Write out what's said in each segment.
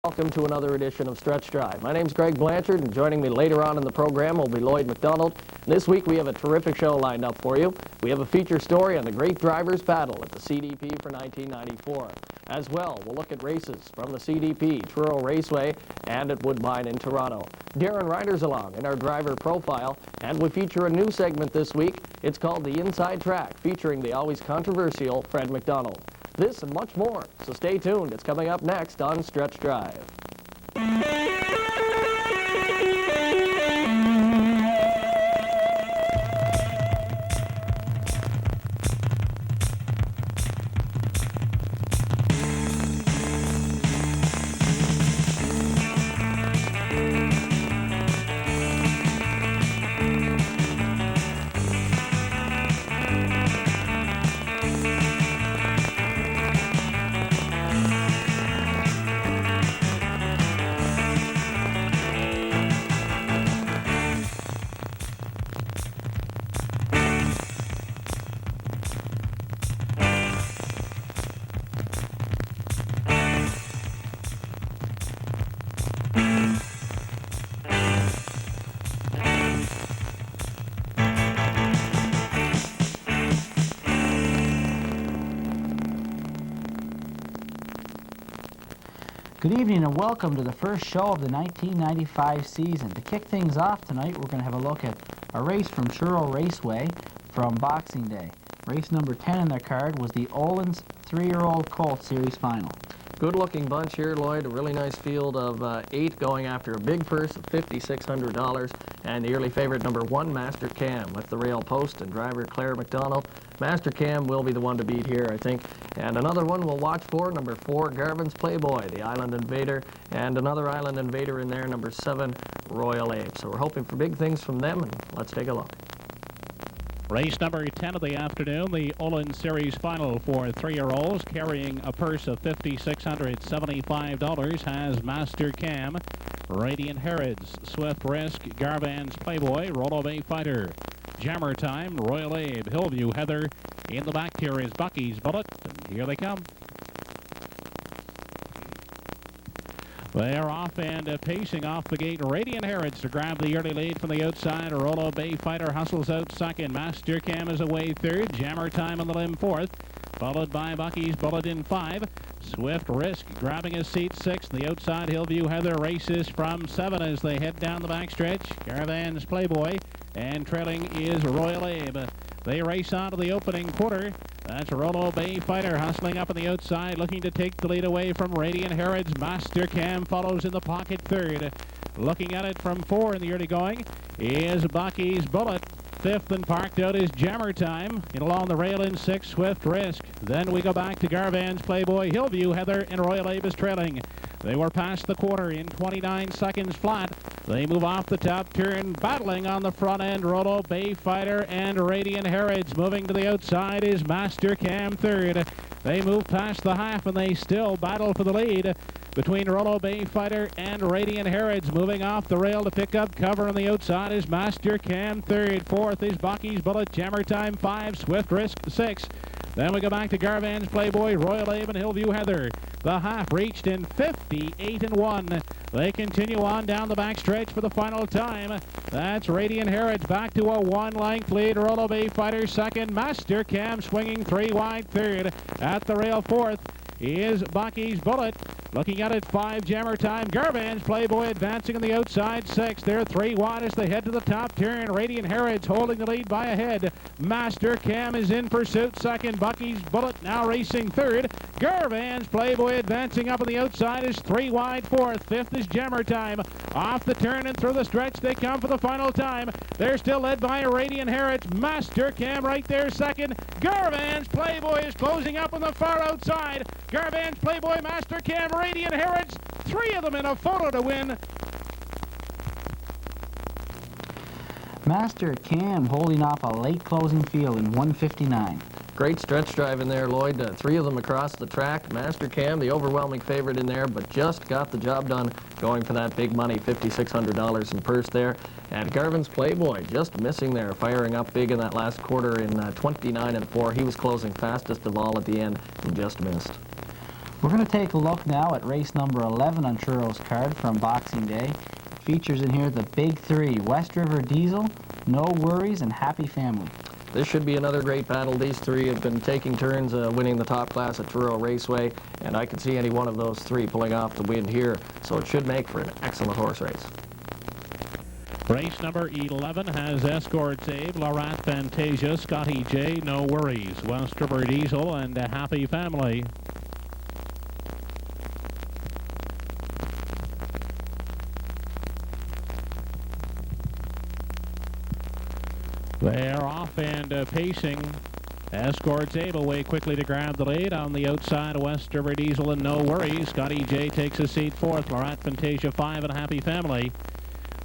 Welcome to another edition of Stretch Drive. My name's Greg Blanchard, and joining me later on in the program will be Lloyd McDonald. This week we have a terrific show lined up for you. We have a feature story on the great drivers' battle at the CDP for 1994. As well, we'll look at races from the CDP, Truro Raceway, and at Woodbine in Toronto. Darren Ryder's along in our driver profile, and we feature a new segment this week. It's called The Inside Track, featuring the always controversial Fred McDonald. This and much more, so stay tuned. It's coming up next on Stretch Drive. Good evening and welcome to the first show of the 1995 season. To kick things off tonight, we're going to have a look at a race from Truro Raceway from Boxing Day. Race number 10 in their card was the Olin's 3-year-old Colt Series Final. Good-looking bunch here, Lloyd. A really nice field of 8 going after a big purse of $5,600. And the early favorite, number 1, Master Cam, with the rail post and driver Claire McDonald. Master Cam will be the one to beat here, I think. And another one we'll watch for, number 4, Garvin's Playboy, the Island Invader. And another Island Invader in there, number 7, Royal Ape. So we're hoping for big things from them, and let's take a look. Race number 10 of the afternoon, the Olin Series Final for 3-year-olds, carrying a purse of $5,675, has Master Cam, Radiant Herods, Swift Risk, Garvin's Playboy, Rollo Bay Fighter, Jammer Time, Royal Abe, Hillview Heather. In the back here is Bucky's Bullet, and here they come. They're off and pacing off the gate. Radiant Herods to grab the early lead from the outside. Rollo Bay Fighter hustles out second. Master Cam is away third. Jammer Time on the limb fourth. Followed by Bucky's Bullet in 5. Swift Risk grabbing his seat 6th. The outside Hillview Heather races from 7 as they head down the backstretch. Caravan's Playboy and trailing is Royal Abe. They race on to the opening quarter. That's Rollo Bay Fighter hustling up on the outside, looking to take the lead away from Radiant Herods. Master Cam follows in the pocket third. Looking at it from 4 in the early going is Bucky's Bullet. 5th and parked out is Jammer Time. In along the rail in 6, Swift Risk. Then we go back to Garvan's Playboy, Hillview Heather, and Royal Abe is trailing. They were past the quarter in 29 seconds flat. They move off the top turn, battling on the front end. Rollo Bay Fighter and Radiant Herods. Moving to the outside is Master Cam third. They move past the half and they still battle for the lead between Rollo Bay Fighter and Radiant Herods. Moving off the rail to pick up cover on the outside is Master Cam third. 4th is Bucky's Bullet, Jammer Time 5, Swift Risk 6. Then we go back to Garvan's Playboy, Royal Abe, and Hillview Heather. The half reached in 58-1. They continue on down the backstretch for the final time. That's Radiant Herods back to a 1-length lead. Rollo Bay Fighter second. Master Cam swinging 3 wide third. At the rail 4th is Bucky's Bullet. Looking at it, 5, Jammer Time. Garvan's Playboy advancing on the outside 6. They're 3 wide as they head to the top turn. Radiant Herods holding the lead by a head. Master Cam is in pursuit second. Bucky's Bullet now racing third. Garvan's Playboy advancing up on the outside is 3 wide 4th. 5th is Jammer Time. Off the turn and through the stretch they come for the final time. They're still led by a Radiant Herods. Master Cam right there second. Garvan's Playboy is closing up on the far outside. Garvan's Playboy, Master Cam, Radiant Herods, 3 of them in a photo to win. Master Cam holding off a late closing field in 1:59. Great stretch drive in there, Lloyd. 3 of them across the track. Master Cam, the overwhelming favorite in there, but just got the job done going for that big money, $5,600 in purse there. And Garvin's Playboy just missing there, firing up big in that last quarter in 29-4. He was closing fastest of all at the end and just missed. We're going to take a look now at race number 11 on Truro's card from Boxing Day. It features in here the big three, West River Diesel, No Worries, and Happy Family. This should be another great battle. These three have been taking turns winning the top class at Truro Raceway, and I can see any one of those three pulling off the win here, so it should make for an excellent horse race. Race number 11 has Escort Save, Laurent Fantasia, Scotty J, No Worries, West River Diesel, and a Happy Family. They're off and pacing. Escort Save away quickly to grab the lead. On the outside, West River Diesel and No Worries. Scotty J takes a seat fourth. Laurent Fantasia 5 and a Happy Family.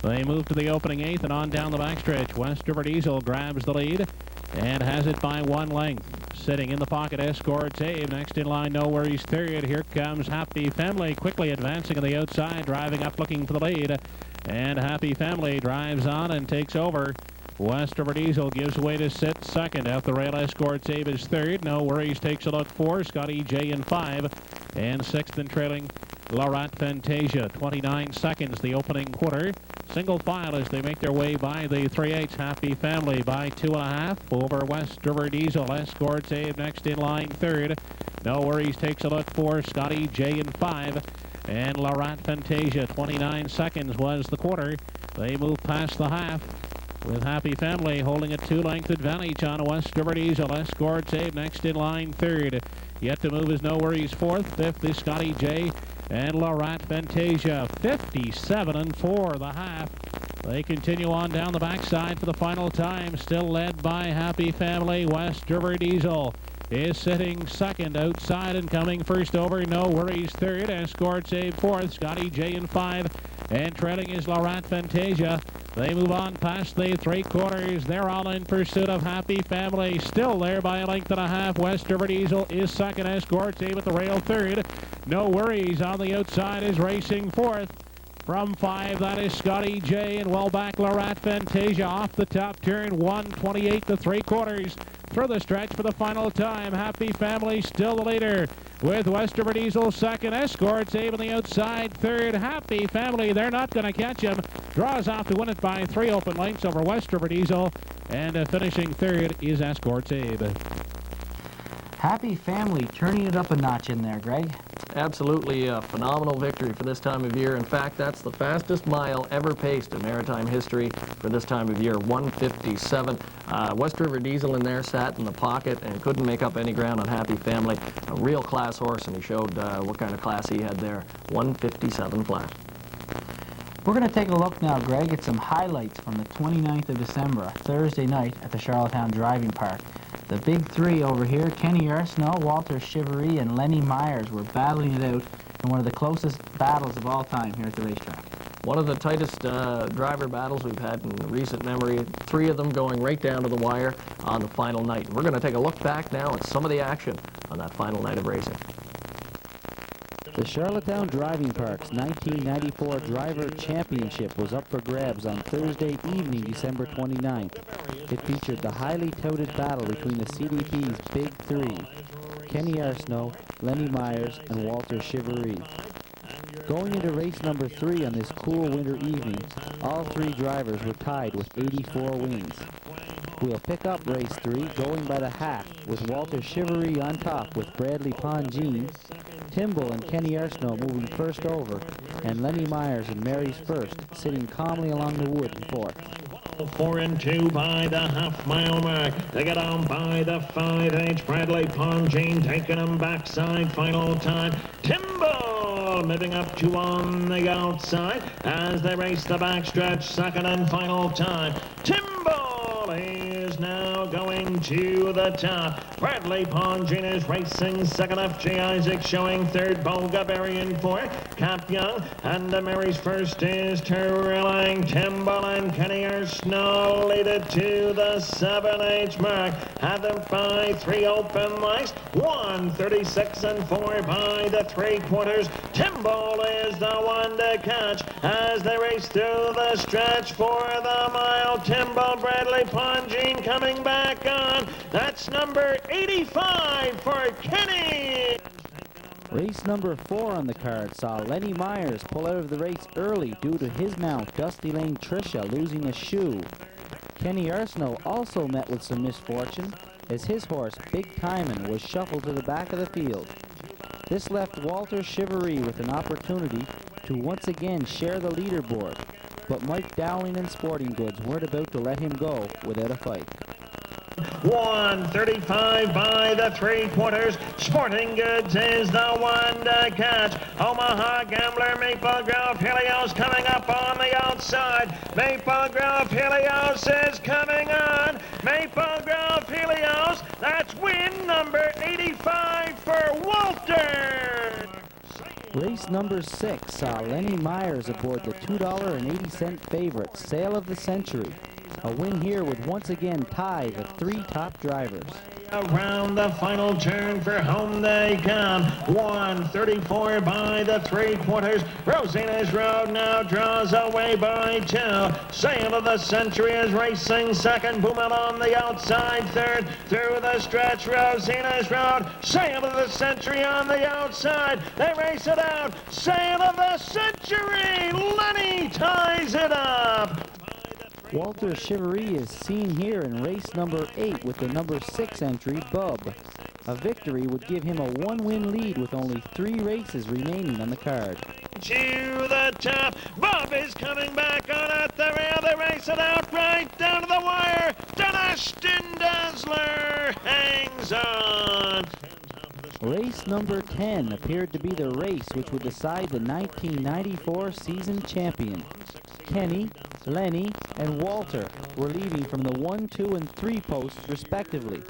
They move to the opening eighth and on down the backstretch. West River Diesel grabs the lead and has it by 1 length. Sitting in the pocket, Escort Save. Next in line, No Worries third. Here comes Happy Family quickly advancing on the outside, driving up looking for the lead. And Happy Family drives on and takes over. West River Diesel gives way to sit second. At the rail, Escort Save is third. No Worries takes a look 4. Scotty J in 5. And sixth and trailing, Laurent Fantasia. 29 seconds the opening quarter. Single file as they make their way by the 3/8. Happy Family by 2.5 over West River Diesel. Escort Save next in line third. No Worries takes a look 4. Scotty J in 5. And Laurent Fantasia. 29 seconds was the quarter. They move past the half, with Happy Family holding a 2-length advantage on West River Diesel. Escort Save next in line third. Yet to move is No Worries fourth. Fifth is Scotty J. And Laurent Fantasia 57 and 4 the half. They continue on down the backside for the final time, still led by Happy Family. West River Diesel is sitting second outside and coming first over. No Worries third. Escort Save fourth. Scotty J in 5. And trailing is Laurent Fantasia. They move on past the 3/4. They're all in pursuit of Happy Family. Still there by a length and a half. West River Diesel is second. Escort Save at the rail third. No Worries on the outside is racing fourth. From 5, that is Scotty J. And well back, Laurent Fantasia off the top turn. 1:28 to 3/4. Through the stretch for the final time. Happy Family still the leader, with West River Diesel second. Escort Save on the outside third. Happy Family, they're not going to catch him. Draws off to win it by 3 open lengths over West River Diesel. And finishing third is Escort Save. Happy Family turning it up a notch in there, Greg. Absolutely a phenomenal victory for this time of year. In fact, that's the fastest mile ever paced in maritime history for this time of year, 1:57. West River Diesel in there sat in the pocket and couldn't make up any ground on Happy Family. A real class horse, and he showed what kind of class he had there. 1:57 flat. We're going to take a look now, Greg, at some highlights from the 29th of December, a Thursday night at the Charlottetown Driving Park. The big three over here, Kenny Arsenault, Walter Chivery, and Lenny Myers, were battling it out in one of the closest battles of all time here at the racetrack. One of the tightest driver battles we've had in recent memory. 3 of them going right down to the wire on the final night. And we're going to take a look back now at some of the action on that final night of racing. The Charlottetown Driving Park's 1994 Driver Championship was up for grabs on Thursday evening, December 29th. It featured the highly touted battle between the CDP's Big Three, Kenny Arsenault, Lenny Myers, and Walter Chivery. Going into race number 3 on this cool winter evening, all 3 drivers were tied with 84 wins. We'll pick up race 3 going by the half, with Walter Chivery on top with Bradley Pongine, Timble and Kenny Arsenault moving first over, and Lenny Myers and Mary's First sitting calmly along the wood in fourth. 4 and 2 by the half-mile mark. They get on by the 5/8. Bradley Pongine taking them backside. Final time. Timble moving up to on the outside as they race the backstretch. Second and final time. Timble is now going to the top. Bradley Pongine is racing second. F.J. Isaac showing third. Bulgarian fourth. Cap Young and Mary's First is trailing. Timble and Kenny Arsenault lead it to the 7/8 mark. Had them by 3 open lengths. 1:36 and 4 by the 3/4. Timble is the one to catch as they race through the stretch for the mile. Timble, Bradley Pongine coming back on. That's number 85 for Kenny. Race number 4 on the card saw Lenny Myers pull out of the race early due to his mount, Dusty Lane Tricia, losing a shoe. Kenny Arsenault also met with some misfortune as his horse, Big Timin', was shuffled to the back of the field. This left Walter Chivery with an opportunity to once again share the leaderboard, but Mike Dowling and Sporting Goods weren't about to let him go without a fight. 1:35 by the 3/4. Sporting Goods is the one to catch. Omaha Gambler, Maple Grove Helios coming up on the outside. Maple Grove Helios is coming on. Maple Grove Helios, that's win number 85 for Walter. Race number 6 saw Lenny Myers aboard the $2.80 favorite, Sale of the Century. A win here would once again tie the 3 top drivers. Around the final turn for home they come. 1:34 by the 3/4. Rosina's Road now draws away by 2. Sale of the Century is racing second. Boomin on the outside third. Through the stretch, Rosina's Road. Sale of the Century on the outside. They race it out. Sale of the Century. Lenny ties it up. Walter Chivery is seen here in race number 8 with the number 6 entry, Bub. A victory would give him a 1-win lead with only 3 races remaining on the card. To the top, Bub is coming back on at the rail. They race it out right down to the wire. Ashton Dazzler hangs on. Race number 10 appeared to be the race which would decide the 1994 season champion. Kenny, Lenny, and Walter were leading from the 1, 2, and 3 posts respectively.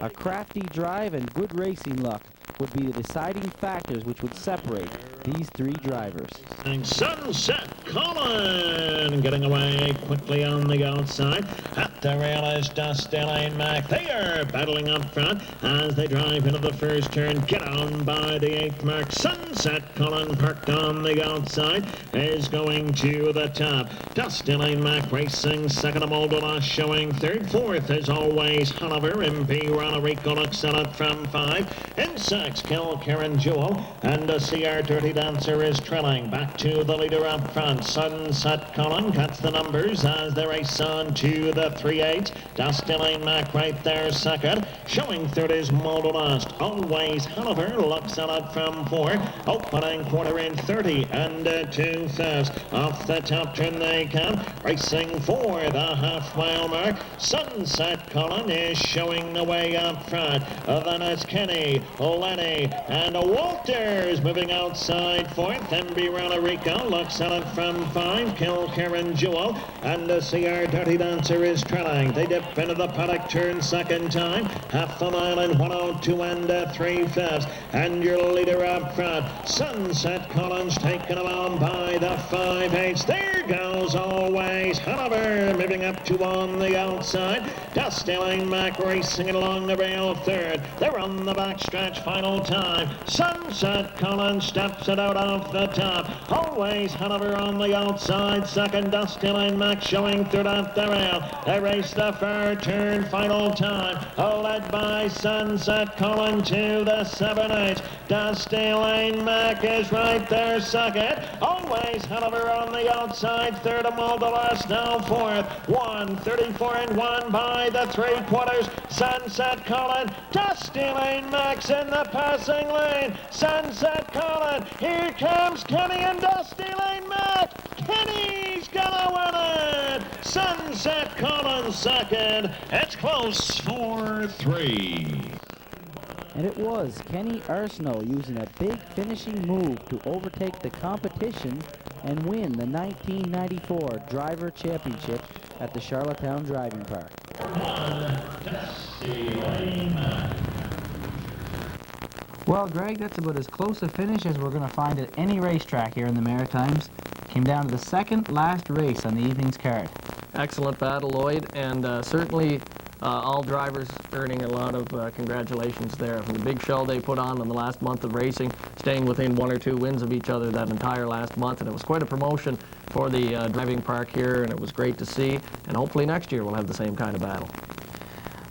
A crafty drive and good racing luck would be the deciding factors which would separate these 3 drivers. And Sunset Colin getting away quickly on the outside. At the rail is Dusty Lane Mac. They are battling up front as they drive into the first turn. Get on by the 8th mark. Sunset Colin parked on the outside is going to the top. Dusty Lane Mac racing second. Moldola showing third. 4th is always Hanover. MP Ronarico looks at it from 5. In 6, Karen Jewel and the CR Dirty Dancer is trailing. Back to the leader up front. Sunset Colin cuts the numbers as they race on to the 3/8. Dusty Lane Mac right there second. Showing third is Moldolast. Always Hanover looks at it from 4. Opening quarter in 30 and 2/5. Off the top turn they come. Racing for the half-mile mark. Sunset Colin is showing the way up front. Then it's Kenny, Lenny, and Walters moving outside 4th. MB Ronarico looks at it from 5. Karen Jewel and the CR Dirty Dancer is trailing. They dip into the paddock turn second time. Half a mile in 1:02 and 3/5. And your leader up front, Sunset Collins, taken along by the 5/8. There goes always Hanover moving up to on the outside. Dusty Lane Mac racing it along the rail third. They're on the back stretch final time. Sunset Collins steps it out off the top. Always Hanover on the outside second. Dusty Lane Mac showing third at the rail. They race the far turn final time. Led by Sunset Collins to the 7/8. Dusty Lane Mac is right there second. Always Hanover on the outside third. Moldolas now 4th. 1:34 and 1 by the 3/4. Sunset Collins. Dusty Lane Mac's in the passing lane. Sunset Collins. Here comes Kenny and Dusty Lane Mac. Kenny's gonna win it. Sunset Collins second. It's close for 3. And it was Kenny Arsenault using a big finishing move to overtake the competition and win the 1994 Driver Championship at the Charlottetown Driving Park. Well, Greg, that's about as close a finish as we're going to find at any racetrack here in the Maritimes. Came down to the second last race on the evening's card. Excellent battle, Lloyd, and certainly all drivers earning a lot of congratulations there. From the big show they put on the last month of racing, staying within 1 or 2 wins of each other that entire last month, and it was quite a promotion for the driving park here, and it was great to see, and hopefully next year we'll have the same kind of battle.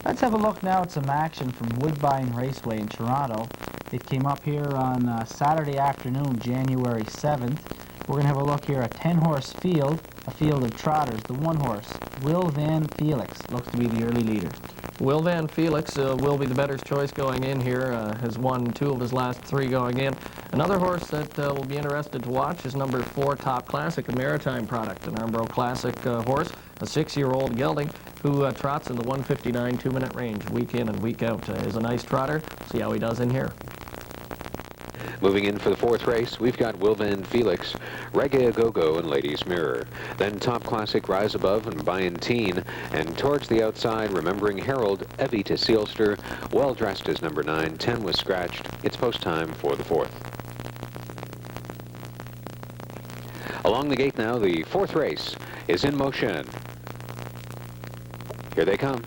Let's have a look now at some action from Woodbine Raceway in Toronto. It came up here on Saturday afternoon, January 7th. We're going to have a look here at 10-horse field, a field of trotters. The 1-horse, Will Van Felix, looks to be the early leader. Will Van Felix will be the better choice going in here, has won 2 of his last 3 going in. Another horse that will be interested to watch is number 4, Top Classic, a Maritime product, an Armbro Classic horse, a 6-year-old gelding who trots in the 1:59 2-minute range week in and week out. Is a nice trotter. See how he does in here. Moving in for the 4th race, we've got Will Van Felix, Reggae A-Go-Go, and Ladies Mirror. Then Top Classic, Rise Above, and Byantine. And towards the outside, Remembering Herald, Evita Sealster, Well Dressed as number 9, 10 was scratched. It's post time for the 4th. Along the gate now, the 4th race is in motion. Here they come.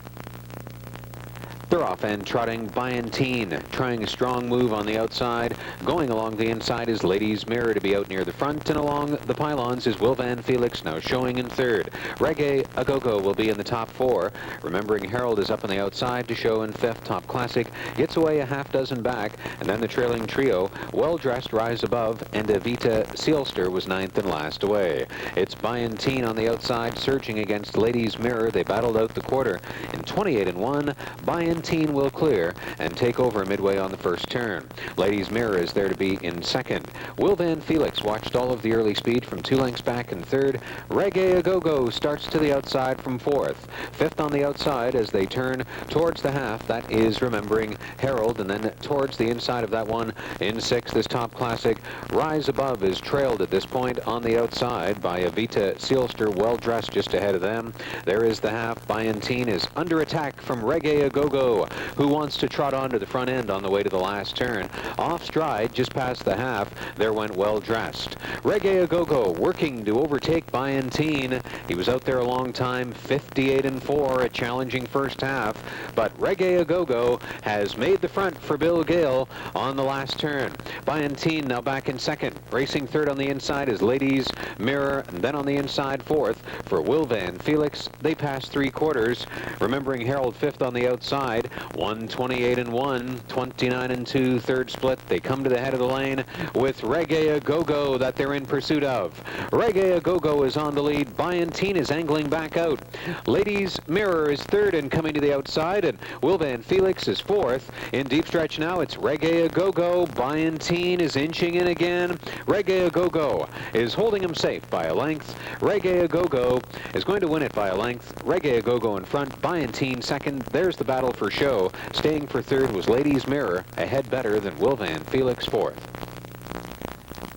They're off and trotting. Byantine trying a strong move on the outside. Going along the inside is Ladies Mirror to be out near the front, and along the pylons is Will Van Felix, now showing in 3rd. Reggae A-Go-Go will be in the top 4. Remembering Herald is up on the outside to show in 5th. Top Classic gets away a half dozen back, and then the trailing trio, Well Dressed, Rise Above, and Evita Sealster was 9th and last away. It's Byantine on the outside surging against Ladies Mirror. They battled out the quarter in 28-1. Byantine will clear and take over midway on the first turn. Ladies Mirror is there to be in 2nd. Will Van Felix watched all of the early speed from 2 lengths back in 3rd. Reggae A-Go-Go starts to the outside from 4th. 5th on the outside as they turn towards the half. That is Remembering Herald, and then towards the inside of that one in 6th is Top Classic. Rise Above is trailed at this point on the outside by Evita Sealster, Well Dressed just ahead of them. There is the half. Byantine is under attack from Reggae A-Go-Go, who wants to trot onto the front end on the way to the last turn. Off stride, just past the half, there went Well Dressed. Reggae A-Go-Go working to overtake Byantine. He was out there a long time, 58-4, a challenging first half, but Reggae A-Go-Go has made the front for Bill Gale on the last turn. Byantine now back in 2nd. Racing 3rd on the inside is Ladies Mirror, and then on the inside 4th for Will Van Felix. They pass 3/4. Remembering Herald 5th on the outside. 128-1, 29-2, 3rd split. They come to the head of the lane with Reggae A-Go-Go that they're in pursuit of. Reggae A-Go-Go is on the lead. Byantine is angling back out. Ladies Mirror is 3rd and coming to the outside, and Will Van Felix is 4th. In deep stretch now, it's Reggae A-Go-Go. Byantine is inching in again. Reggae A-Go-Go is holding him safe by a length. Reggae A-Go-Go is going to win it by a length. Reggae A-Go-Go in front, Byantine 2nd. There's the battle for show. Staying for 3rd was Ladies Mirror, ahead better than Will Van Felix 4th.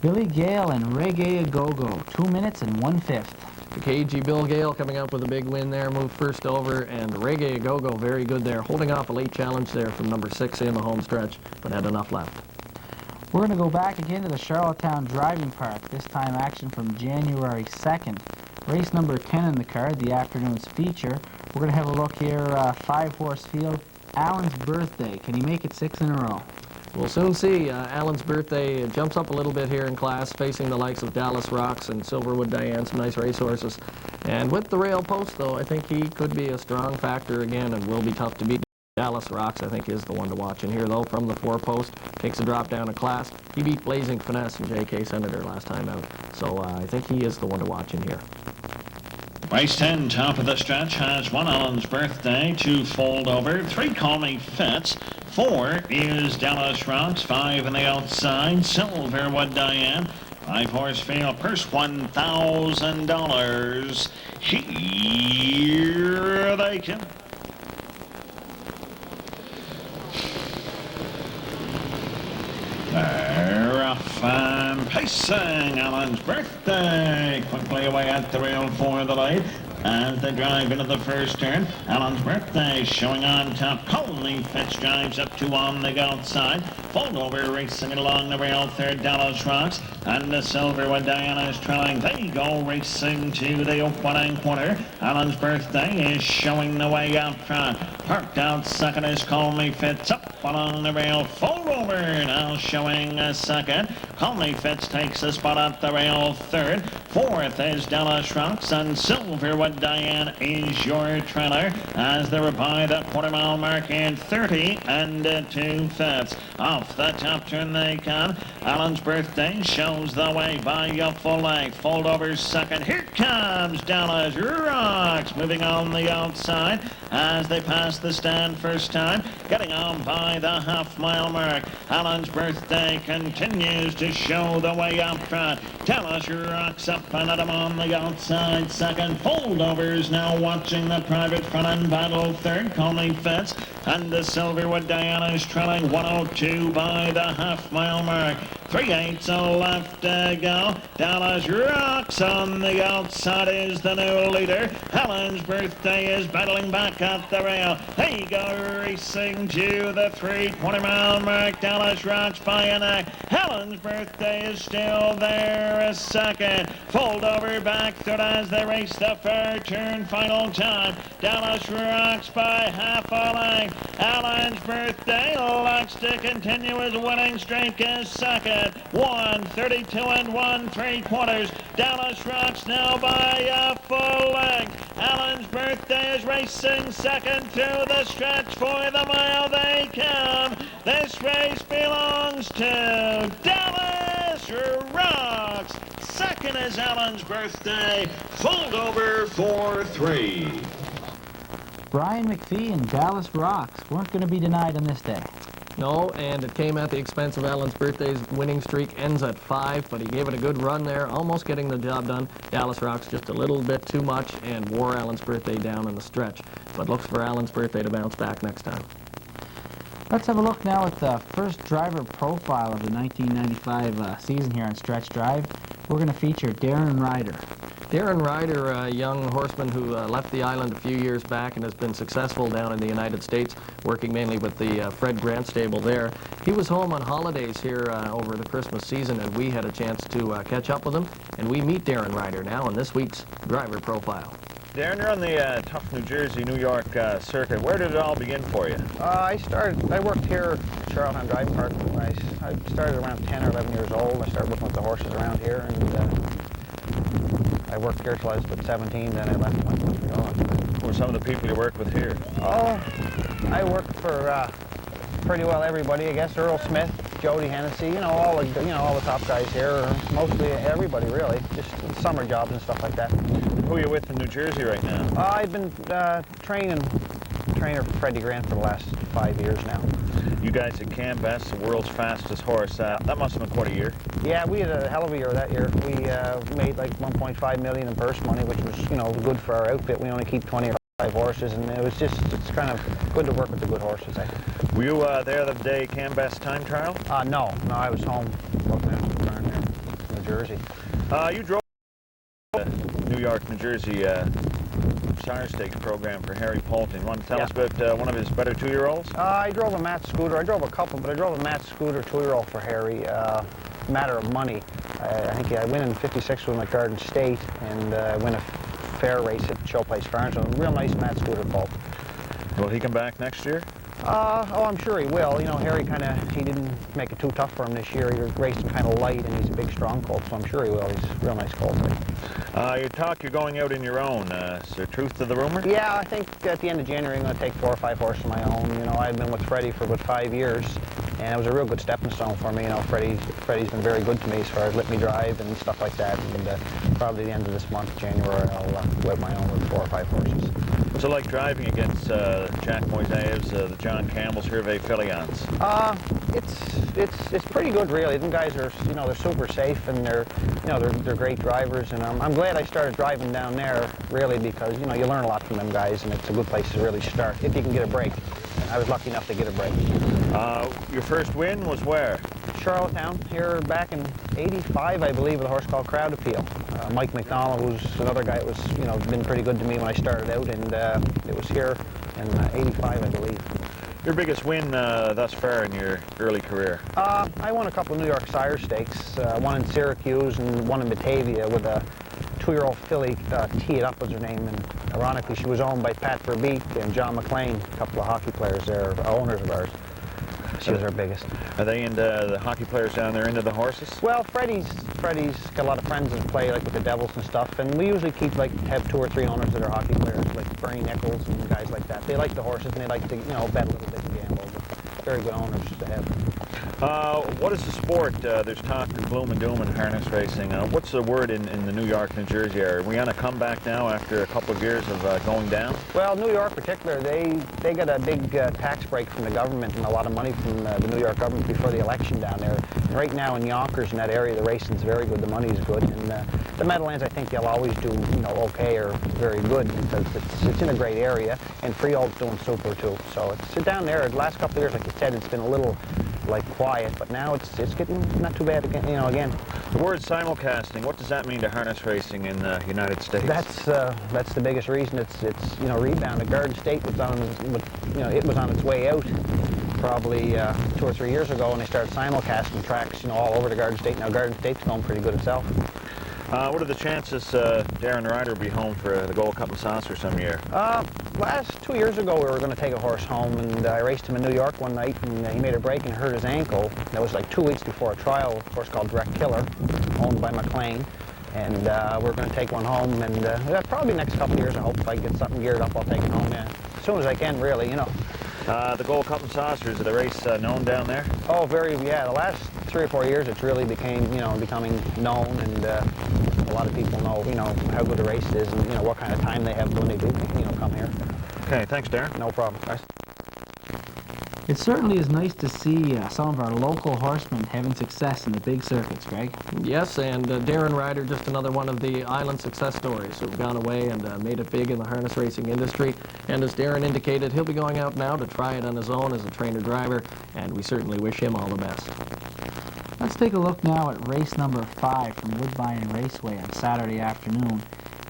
Billy Gale and Reggae A-Go-Go, 2 minutes and 1/5. The KG Bill Gale coming up with a big win there, moved first over, and Reggae A-Go-Go very good there, holding off a late challenge there from number 6 in the home stretch, but had enough left. We're going to go back again to the Charlottetown Driving Park, this time action from January 2nd. Race number 10 in the card, the afternoon's feature. We're going to have a look here, 5-horse field, Alan's Birthday. Can he make it 6 in a row? We'll soon see. Alan's Birthday jumps up a little bit here in class, facing the likes of Dallas Rocks and Silverwood Diane, some nice racehorses. And with the rail post, though, I think he could be a strong factor again and will be tough to beat. Dallas Rocks, I think, is the one to watch in here, though, from the 4-post. Takes a drop down in class. He beat Blazing Finesse and J.K. Senator last time out. So I think he is the one to watch in here. Race 10, top of the stretch, has 1 Alan's Birthday, 2 Fold Over, 3 Call Me Fitz, 4 is Dallas Rocks, 5 on the outside, Silverwood Diane, 5-horse field, purse $1,000. Here they come. They're off and pacing. Alan's Birthday quickly away at the rail for the lead as they drive into the first turn. Alan's Birthday showing on top. Colney Fitz drives up to on the outside. Fold Over racing it along the rail, 3rd Dallas Rocks, and the Silverwood Diana is trying. They go racing to the opening quarter. Alan's Birthday is showing the way out front. Parked out 2nd is Colney Fitz, up along the rail. Fold Over now showing a 2nd. Conley Fitz takes the spot at the rail third. Fourth is Dallas Rocks, and Silverwood Diane is your trailer as they were by the quarter-mile mark in 30 and 2/5. Off the top turn they come. Alan's Birthday shows the way by a full length. Fold over second. Here comes Dallas Rocks moving on the outside as they pass the stand first time. Getting on by the half-mile mark. Alan's Birthday continues to show the way up front. Dallas Rocks up and at him on the outside second. Holdovers now watching the private front and battle third. Conley Fitz and the Silverwood Diana is trailing 102 by the half-mile mark. 3/8 left to go. Dallas Rocks on the outside is the new leader. Helen's Birthday is battling back at the rail. They go racing to the 3/4-mile mark. Dallas Rocks by a neck. Helen's Birthday is still there a second. Fold over back third as they race the fair turn final time. Dallas Rocks by half a length. Helen's Birthday likes to continue his winning streak as second. 1:32 and 1/3. Dallas Rocks now by a full length. Alan's Birthday is racing second through the stretch. For the mile they come. This race belongs to Dallas Rocks. Second is Alan's Birthday. Fold over for 3. Brian McPhee and Dallas Rocks weren't going to be denied on this day. No, and it came at the expense of Alan's Birthday's winning streak. Ends at 5, but he gave it a good run there, almost getting the job done. Dallas Rocks just a little bit too much and wore Alan's Birthday down in the stretch. But looks for Alan's Birthday to bounce back next time. Let's have a look now at the first driver profile of the 1995 season here on Stretch Drive. We're going to feature Darren Ryder. Darren Ryder, a young horseman who left the island a few years back and has been successful down in the United States, working mainly with the Fred Grant stable there. He was home on holidays here over the Christmas season, and we had a chance to catch up with him, and we meet Darren Ryder now in this week's driver profile. Darren, you're on the tough New Jersey, New York circuit. Where did it all begin for you? I worked here at Charlottetown Driving Park. I started around 10 or 11 years old. I started working with the horses around here, and I worked here till I was about 17, then I left and went to Montreal. Who were some of the people you worked with here? Oh, I worked for pretty well everybody, I guess. Earl Smith, Jody Hennessy, all the top guys here, mostly everybody really, just summer jobs and stuff like that. Who are you with in New Jersey right now? I've been trainer for Freddie Grant for the last 5 years now. You guys at Cambess, the world's fastest horse. That must have been quite a year. Yeah, we had a hell of a year that year. We made like 1.5 million in purse money, which was good for our outfit. We only keep 25 horses, and it's kind of good to work with the good horses, I think. Were you there the day Cambess time trial? No, I was home looking at the barn there in New Jersey. You drove the New York, New Jersey Sire Stakes program for Harry Poulton. You want to tell us about one of his better 2-year-olds? I drove a Matt Scooter. I drove a couple, but I drove a Matt Scooter 2-year-old for Harry. Matter of money. I think I win in 56 with my Garden State, and win a fair race at Showplace Farms. A real nice Matt Scooter colt. Will he come back next year? I'm sure he will. Harry he didn't make it too tough for him this year. He was racing kind of light, and he's a big, strong colt, so I'm sure he will. He's a real nice colt. You talk you're going out in your own. Is there truth to the rumor? Yeah, I think at the end of January I'm going to take 4 or 5 horses of my own. I've been with Freddie for about 5 years, and it was a real good stepping stone for me. Freddie's been very good to me as far as let me drive and stuff like that. And probably the end of this month, January, I'll go out my own with 4 or 5 horses. What's it like driving against Jack Moiseev's, the John Campbell's Hervé Filions? It's pretty good, really. Them guys are, they're super safe, and they're great drivers. And I'm glad I started driving down there, really, because you learn a lot from them guys, and it's a good place to really start if you can get a break. And I was lucky enough to get a break. Your first win was where? Charlottetown, here back in '85, I believe, with a horse called Crowd Appeal. Mike McDonald, who's another guy that was, been pretty good to me when I started out, and it was here in '85, I believe. Your biggest win thus far in your early career? I won a couple of New York Sire Stakes, one in Syracuse and one in Batavia with a 2-year-old filly, Tee It Up was her name, and ironically she was owned by Pat Verbeek and John McLean, a couple of hockey players there, owners of ours. She was our biggest. Are they into the hockey players down there into the horses? Well, Freddie's got a lot of friends that play like with the Devils and stuff, and we usually have 2 or 3 owners that are hockey players, like Bernie Nichols and guys like that. They like the horses and they like to, bet a little bit and gamble. But very good owners to have. What is the sport? There's talk of gloom and doom in harness racing. What's the word in the New York, New Jersey area? Are we on a comeback now after a couple of years of going down? Well, New York in particular, they got a big tax break from the government and a lot of money from the New York government before the election down there. And right now in Yonkers, in that area, the racing's very good, the money's good, and the Meadowlands, I think they'll always do, okay or very good because it's in a great area, and Freehold's doing super too. So it's down there. The last couple of years, like you said, it's been a little quiet, but now it's getting not too bad again. Again. The word simulcasting. What does that mean to harness racing in the United States? That's the biggest reason. It's rebound. The Garden State was it was on its way out probably 2 or 3 years ago, and they started simulcasting tracks all over the Garden State. Now Garden State's going pretty good itself. What are the chances Darren Ryder will be home for the Gold Cup and Saucer some year? Last 2 years ago, we were going to take a horse home, and I raced him in New York one night, and he made a break and hurt his ankle. That was like 2 weeks before a trial, a horse called Direct Killer, owned by McLean. And we're going to take one home, and probably next couple of years, I hope if I get something geared up, I'll take it home, as soon as I can, really, The Gold Cup and Saucer, is it a race known down there? Oh, the last 3 or 4 years, it's really becoming known, and a lot of people know, how good a race it is, and, what kind of time they have when they do, come here. Okay, thanks, Darren. No problem. It certainly is nice to see some of our local horsemen having success in the big circuits, Greg. Yes, and Darren Ryder, just another one of the island success stories who've gone away and made it big in the harness racing industry. And as Darren indicated, he'll be going out now to try it on his own as a trainer-driver, and we certainly wish him all the best. Let's take a look now at race number 5 from Woodbine Raceway on Saturday afternoon.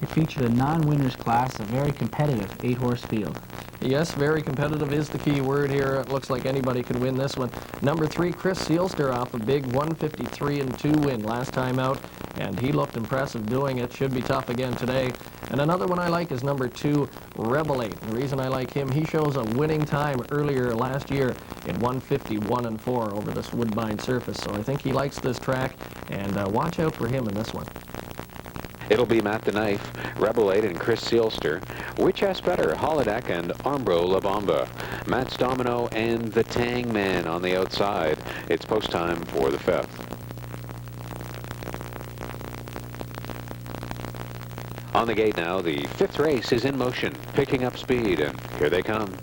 It featured a non-winners class, a very competitive 8-horse field. Yes, very competitive is the key word here. It looks like anybody could win this one. Number 3, Chris Sealster, off a big 153-2 win last time out, and he looked impressive doing it. Should be tough again today. And another one I like is number 2, Rebel 8. The reason I like him, he shows a winning time earlier last year in 151-4 over this Woodbine surface. So I think he likes this track, and watch out for him in this one. It'll be Matt the Knife, Rebel 8 and Chris Sealster, Which Has Better, Holodeck and Armbro La Bamba, Matt's Domino and the Tang Man on the outside. It's post time for the 5th. On the gate now, the 5th race is in motion, picking up speed, and here they come.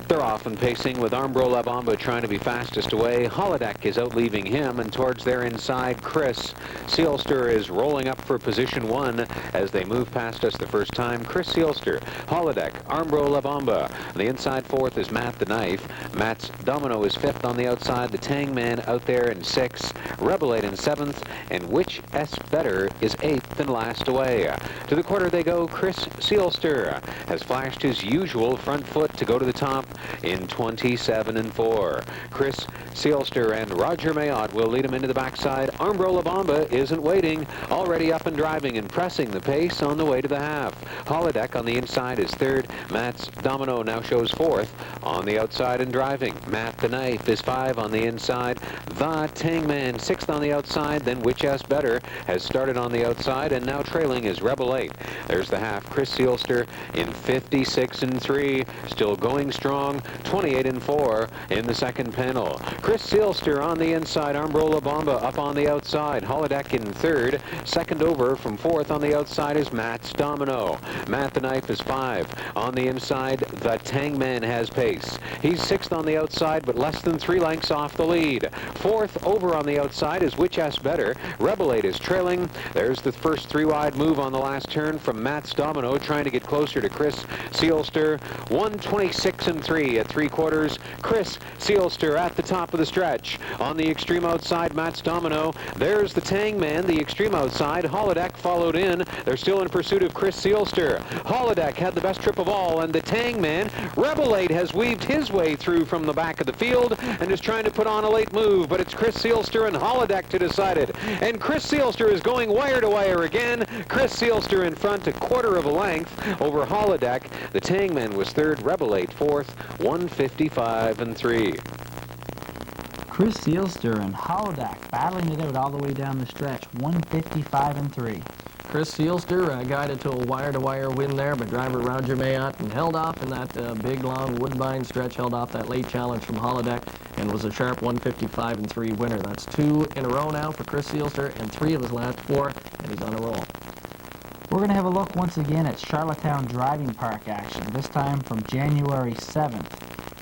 They're off and pacing with Armbro La Bamba trying to be fastest away. Holodeck is out leaving him, and towards their inside, Chris Sealster is rolling up for position 1 as they move past us the first time. Chris Sealster, Holodeck, Armbro La Bamba. On the inside 4th is Matt the Knife. Matt's Domino is 5th on the outside. The Tang Man out there in 6th. Rebel 8 in 7th. And Which S Better is 8th and last away. To the quarter they go. Chris Sealster has flashed his usual front foot to go to the top in 27-4. Chris Sealster and Roger Mayotte will lead him into the backside. Armbro La Bamba isn't waiting, already up and driving and pressing the pace on the way to the half. Holodeck on the inside is 3rd. Matt's Domino now shows 4th on the outside and driving. Matt the Knife is 5 on the inside. The Tang Man 6th on the outside. Then Which Has Better has started on the outside and now trailing is Rebel 8. There's the half. Chris Sealster in 56-3, still going strong. 28-4 in the second panel. Chris Sealster on the inside. Armbro La Bamba up on the outside. Holodeck in 3rd. Second over from 4th on the outside is Matt's Domino. Matt the Knife is 5. On the inside, the Tang Man has pace. He's 6th on the outside, but less than 3 lengths off the lead. 4th over on the outside is Which Has Better. Rebel 8 is trailing. There's the first 3-wide move on the last turn from Matt's Domino, trying to get closer to Chris Sealster. 126-3 at 3/4. Chris Sealster at the top of the stretch. On the extreme outside, Matt's Domino. There's the Tang Man, the extreme outside. Holodeck followed in. They're still in pursuit of Chris Sealster. Holodeck had the best trip of all, and the Tang Man, Rebel 8, has weaved his way through from the back of the field and is trying to put on a late move, but it's Chris Sealster and Holodeck to decide it. And Chris Sealster is going wire to wire again. Chris Sealster in front, 1/4 of a length over Holodeck. The Tang Man was 3rd, Rebel 8 4th. 155-3. Chris Seelster and Holodak battling it out all the way down the stretch, 155-3. Chris Seelster guided to a wire-to-wire win there, but driver Roger Mayotte and held off in that big, long Woodbine stretch, held off that late challenge from Holodeck, and was a sharp 155-3 winner. That's 2 in a row now for Chris Seelster, and 3 of his last 4, and he's on a roll. We're going to have a look once again at Charlottetown Driving Park action, this time from January 7th.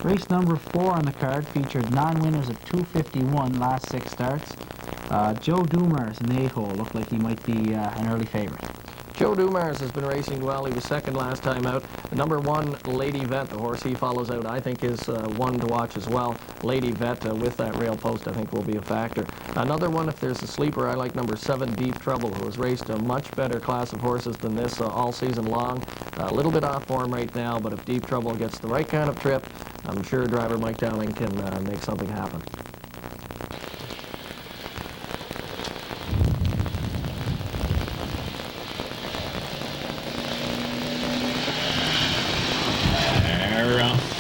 Race number 4 on the card featured non-winners of 251 last 6 starts. Joe Dumars in the 8-hole looked like he might be an early favorite. Joe Dumars has been racing well. He was second last time out. The number 1, Lady Vet, the horse he follows out, I think is one to watch as well. Lady Vet with that rail post, I think, will be a factor. Another one, if there's a sleeper, I like number 7, Deep Trouble, who has raced a much better class of horses than this all season long. A little bit off form right now, but if Deep Trouble gets the right kind of trip, I'm sure driver Mike Dowling can make something happen.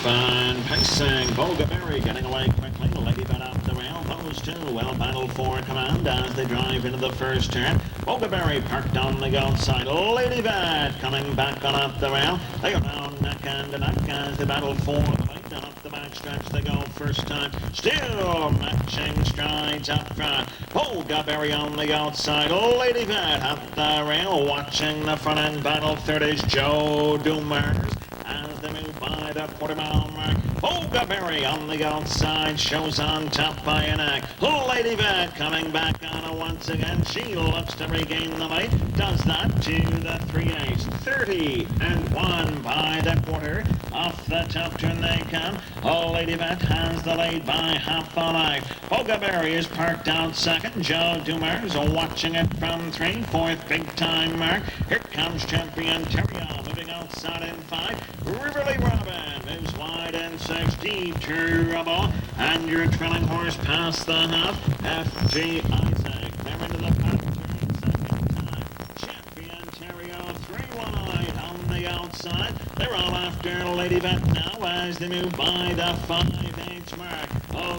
Fine pacing, Bogaberry getting away quickly. Lady Vet up the rail. Those two well battled for command as they drive into the first turn. Bogaberry parked on the outside. Lady Vet coming back on up the rail. They are now neck and neck as they battle for the lead. And up the back stretch they go first time. Still matching strides up front. Bogaberry on the outside. Lady Vet up the rail. Watching the front end battle. Third is Joe Dumars. As they move by the quarter-mile mark, Bogaberry on the outside shows on top by a neck. Lady Vet coming back on her once again. She looks to regain the lead. Does that to the 3/8. 30-1 by the quarter. Off the top turn they come. Lady Vet has the lead by half a length. Bogaberry is parked out second. Joe Dumars watching it from 3. 4th big-time mark. Here comes Champion Terrio moving outside in 5. Riverly Robin moves wide in 6. Deep Trouble. And your trailing horse past the half. FG Isaac. They're into the back turn second time. Champion Terrio 3 wide on the outside. They're all after Lady Vet now as they move by the 5/8 mark.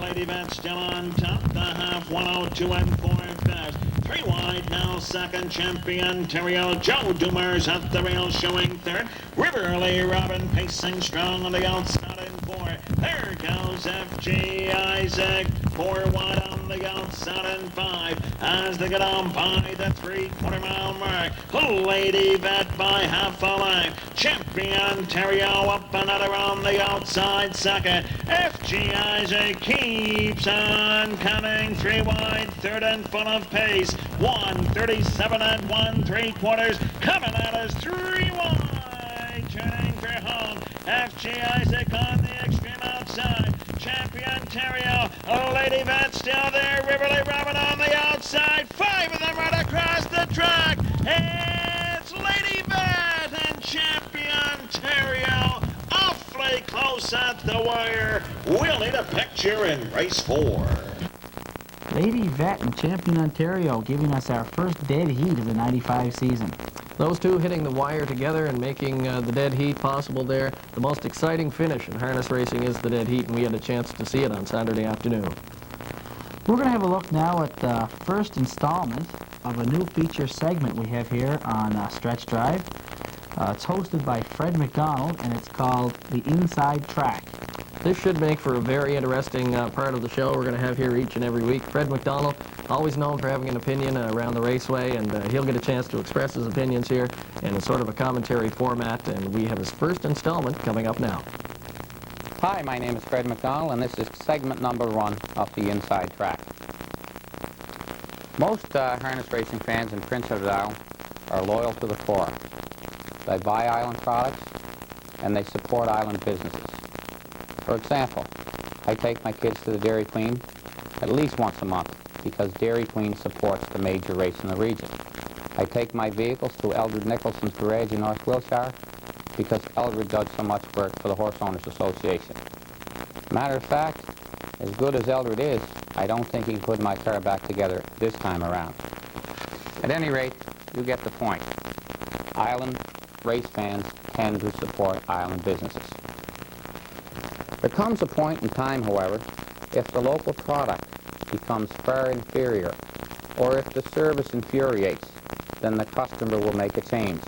Lady Vet still on top. The half 102 and 4/5. 3 wide now, second. Champion Terrio. Joe Dumars at the rail showing third. Riverly Robin pacing strong on the outside in 4. There goes FG Isaac. 4 wide on the outside in 5 as they get on by the 3/4-mile mark. Lady Vet by half a length. Champion Terrio up another on the outside second. FG Isaac keeps on coming. 3 wide, third and full of pace. 1:37 and 1/3 coming at us 3 wide, turning for home. FG Isaac on the extreme outside. Champion Terrio, Lady Vet still there. Riverly Robin on the outside. 5 of them right across the track. It's Lady Vet and Champion Terrio awfully close at the wire. We'll need a picture in race 4. Lady Vet and Champion Ontario giving us our first dead heat of the 95 season. Those two hitting the wire together and making the dead heat possible there. The most exciting finish in harness racing is the dead heat, and we had a chance to see it on Saturday afternoon. We're going to have a look now at the first installment of a new feature segment we have here on Stretch Drive. It's hosted by Fred McDonald, and it's called The Inside Track. This should make for a very interesting part of the show we're going to have here each and every week. Fred McDonald, always known for having an opinion around the raceway, and he'll get a chance to express his opinions here in a sort of a commentary format, and we have his first installment coming up now. Hi, my name is Fred McDonald, and this is segment number 1 of The Inside Track. Most harness racing fans in Prince Edward Island are loyal to the core. They buy island products, and they support island businesses. For example, I take my kids to the Dairy Queen at least once a month because Dairy Queen supports the major race in the region. I take my vehicles to Eldred Nicholson's garage in North Wiltshire because Eldred does so much work for the Horse Owners Association. Matter of fact, as good as Eldred is, I don't think he can put my car back together this time around. At any rate, you get the point. Island race fans tend to support island businesses. There comes a point in time, however, if the local product becomes far inferior, or if the service infuriates, then the customer will make a change.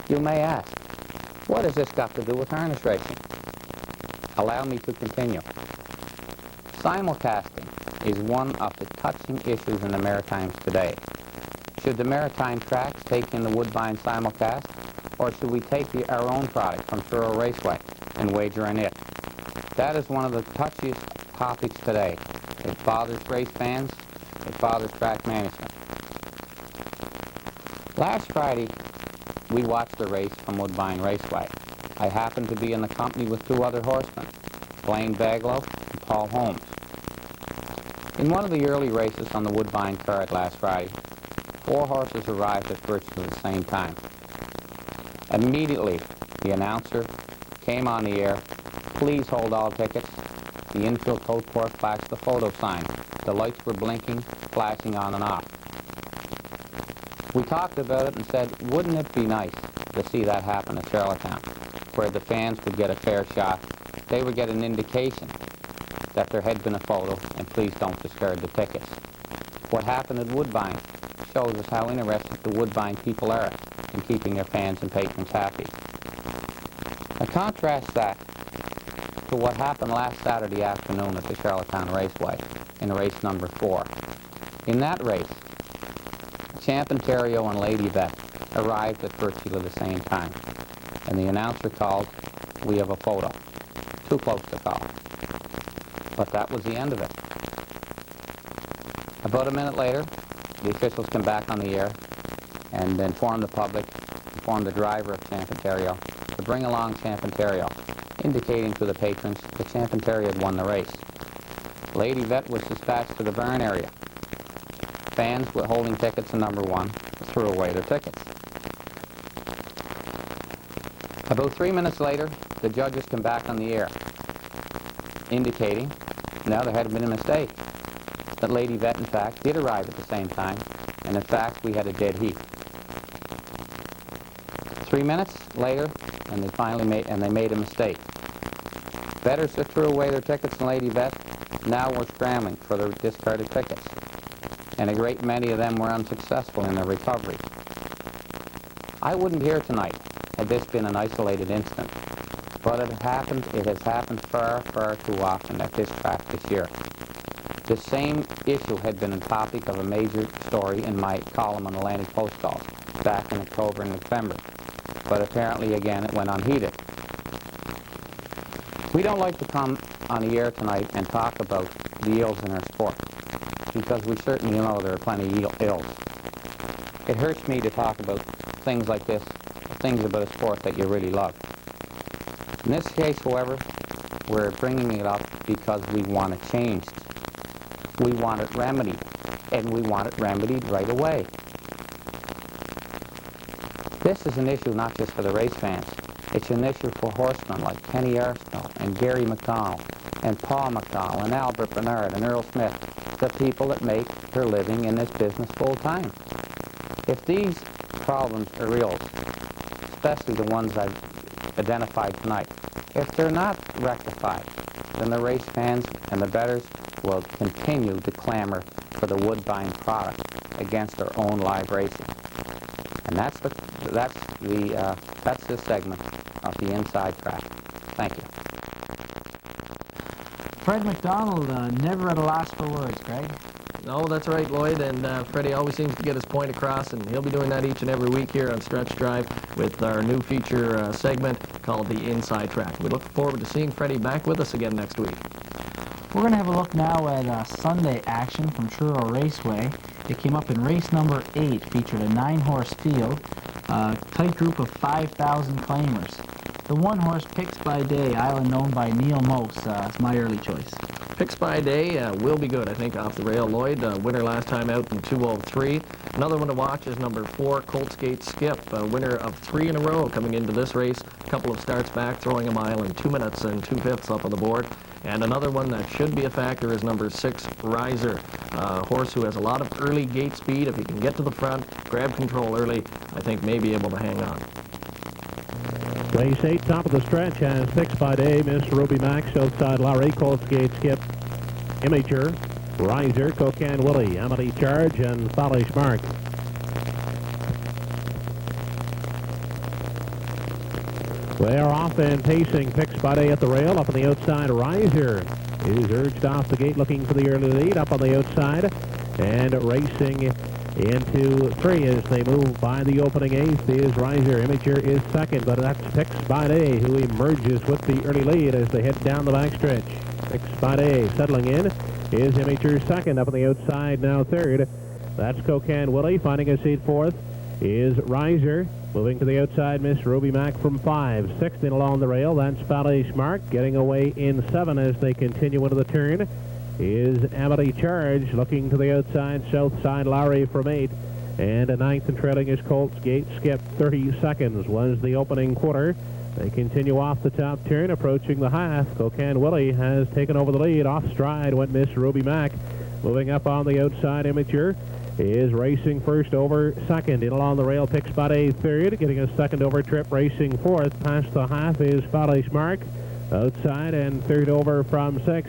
You may ask, what has this got to do with harness racing? Allow me to continue. Simulcasting is one of the touching issues in the Maritimes today. Should the Maritime tracks take in the Woodbine simulcast, or should we take our own product from Truro Raceway and wager on it? That is one of the touchiest topics today. It bothers race fans, it bothers track management. Last Friday, we watched the race from Woodbine Raceway. I happened to be in the company with two other horsemen, Blaine Baglow and Paul Holmes. In one of the early races on the Woodbine card last Friday, 4 horses arrived at virtually the same time. Immediately, the announcer came on the air, "Please hold all tickets." The infield coach course flashed the photo sign. The lights were blinking, flashing on and off. We talked about it and said, wouldn't it be nice to see that happen at Charlottetown, where the fans would get a fair shot, they would get an indication that there had been a photo, and please don't discard the tickets. What happened at Woodbine shows us how interested the Woodbine people are in keeping their fans and patrons happy. Now contrast that to what happened last Saturday afternoon at the Charlottetown Raceway in race number 4. In that race, Champ Ontario and Lady Vet arrived at virtually the same time, and the announcer called, "We have a photo." Too close to call. But that was the end of it. About a minute later, the officials came back on the air and informed the public, informed the driver of Champ Ontario to bring along Champ Ontario, indicating to the patrons that Champ Ontario had won the race. Lady Vet was dispatched to the barn area. Fans were holding tickets to number 1 threw away their tickets. About 3 minutes later, the judges came back on the air, indicating now there had been a mistake, that Lady Vet, in fact, did arrive at the same time, and in fact, we had a dead heat. 3 minutes later, and they made a mistake. Bettors that threw away their tickets in Lady Vet now were scrambling for their discarded tickets, and a great many of them were unsuccessful in their recovery. I wouldn't be here tonight had this been an isolated incident, but it has happened far, far too often at this track this year. The same issue had been a topic of a major story in my column on Atlantic Post Calls back in October and November, but apparently again it went unheeded. We don't like to come on the air tonight and talk about the ills in our sport, because we certainly know there are plenty of ills. It hurts me to talk about things like this, things about a sport that you really love. In this case, however, we're bringing it up because we want it changed. We want it remedied, and we want it remedied right away. This is an issue not just for the race fans. It's an issue for horsemen like Kenny Arsenault and Gary McDonald and Paul McDonald and Albert Bernard and Earl Smith, the people that make their living in this business full time. If these problems are real, especially the ones I've identified tonight, if they're not rectified, then the race fans and the bettors will continue to clamor for the Woodbine product against their own live racing. And that's this segment of the Inside Track. Thank you. Fred McDonald, never at a loss for words, Greg. No, that's right, Lloyd, and Freddie always seems to get his point across, and he'll be doing that each and every week here on Stretch Drive with our new feature segment called the Inside Track. We look forward to seeing Freddie back with us again next week. We're going to have a look now at Sunday action from Truro Raceway. It came up in race number 8, featured a 9-horse field, tight group of 5,000 claimers. The 1-horse Picks by Day, island known by Neil Mose, is my early choice. Picks by Day will be good, I think, off the rail. Lloyd, winner last time out in 2:03. Another one to watch is number 4, Colts Gate Skip, winner of 3 in a row coming into this race. A couple of starts back, throwing a mile in 2 minutes and 2/5 up on the board. And another one that should be a factor is number 6, Riser, a horse who has a lot of early gate speed. If he can get to the front, grab control early, I think may be able to hang on. Race 8, top of the stretch, has Fixed by Day, Miss Ruby Max, outside Larry, Colts Gate Skip, Imager, Riser, Cocan Willie, Amity Charge, and Fallish Mark. They're off and pacing. Fixed by Day at the rail. Up on the outside, Riser is urged off the gate looking for the early lead. Up on the outside and racing into 3 as they move by the opening 8th is Riser. Imager is second, but that's Fixed by Day who emerges with the early lead as they head down the backstretch. Fixed by Day settling in is Imager second. Up on the outside now third. That's Cocan Willie. Finding a seat fourth is Riser. Moving to the outside, Miss Ruby Mac from 5. 6th in along the rail, that's Fallish Mark. Getting away in 7 as they continue into the turn is Amity Charge. Looking to the outside, south side, Larry from 8. And a 9th and trailing is Colts Gate Skip. 30 seconds was the opening quarter. They continue off the top turn, approaching the half. Cocan Willie has taken over the lead. Off stride went Miss Ruby Mac. Moving up on the outside, Imager is racing first over second. In along the rail, Fixed by Day third. Getting a second over trip, racing fourth. Past the half is Fallish Mark. Outside and third over from 6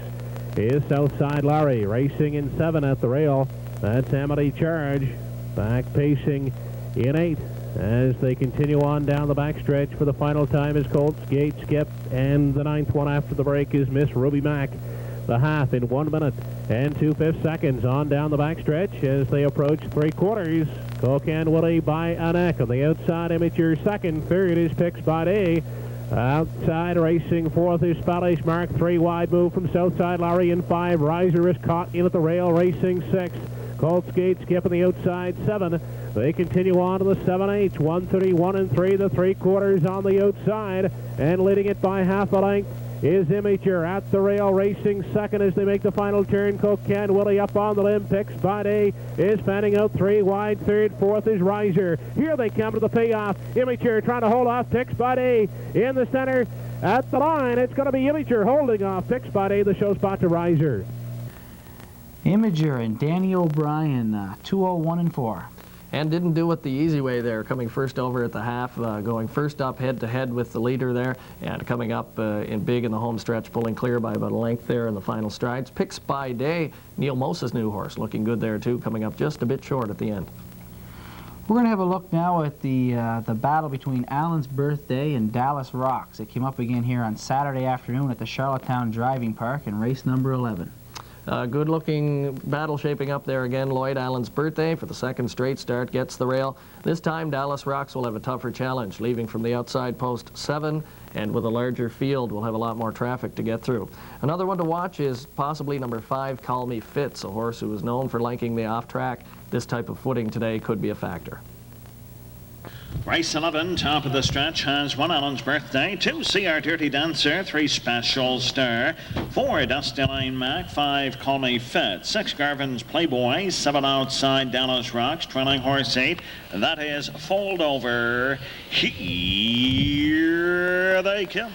is Southside Larry. Racing in 7 at the rail. That's Amity Charge. Back pacing in 8 as they continue on down the backstretch for the final time is Colts Gate Skip. And the 9th one after the break is Miss Ruby Mac. The half in 1 minute and 2/5 seconds on down the backstretch as they approach 3/4. Cocan Willie by a neck. On the outside, Imager second. Third is Fixed by Day. Outside racing fourth is Fallish Mark. 3 wide move from Southside Larry in 5. Riser is caught in at the rail, racing 6. Colts Gate Skip on the outside 7. They continue on to the 7/8. 1:31 and 3. The 3/4 on the outside and leading it by half a length is Imager at the rail, racing second as they make the final turn. Cocan Willie up on the limb. Fixed by Day is fanning out 3 wide. Third, fourth is Riser. Here they come to the payoff. Imager trying to hold off Fixed by Day in the center. At the line, it's going to be Imager holding off Fixed by Day, the show spot to Riser. Imager and Danny O'Brien, 2:01 and 4. And didn't do it the easy way there, coming first over at the half, going first up head-to-head with the leader there, and coming up in big in the home stretch, pulling clear by about a length there in the final strides. Fixed by Day, Neil Mosa's new horse, looking good there too, coming up just a bit short at the end. We're going to have a look now at the battle between Alan's Birthday and Dallas Rocks. It came up again here on Saturday afternoon at the Charlottetown Driving Park in race number 11. Good-looking battle shaping up there again. Lloyd Allen's Birthday for the second straight start gets the rail. This time Dallas Rocks will have a tougher challenge, leaving from the outside post 7, and with a larger field will have a lot more traffic to get through. Another one to watch is possibly number 5, Call Me Fitz, a horse who is known for liking the off-track. This type of footing today could be a factor. Race 11, top of the stretch, has 1 Alan's Birthday, 2 See Our Dirty Dancer, 3 Special Star, 4 Dusty Line Mac, 5 Call Me Fit, 6 Garvin's Playboy, 7 outside Dallas Rocks, trailing horse 8, that is Fold Over. Here they come.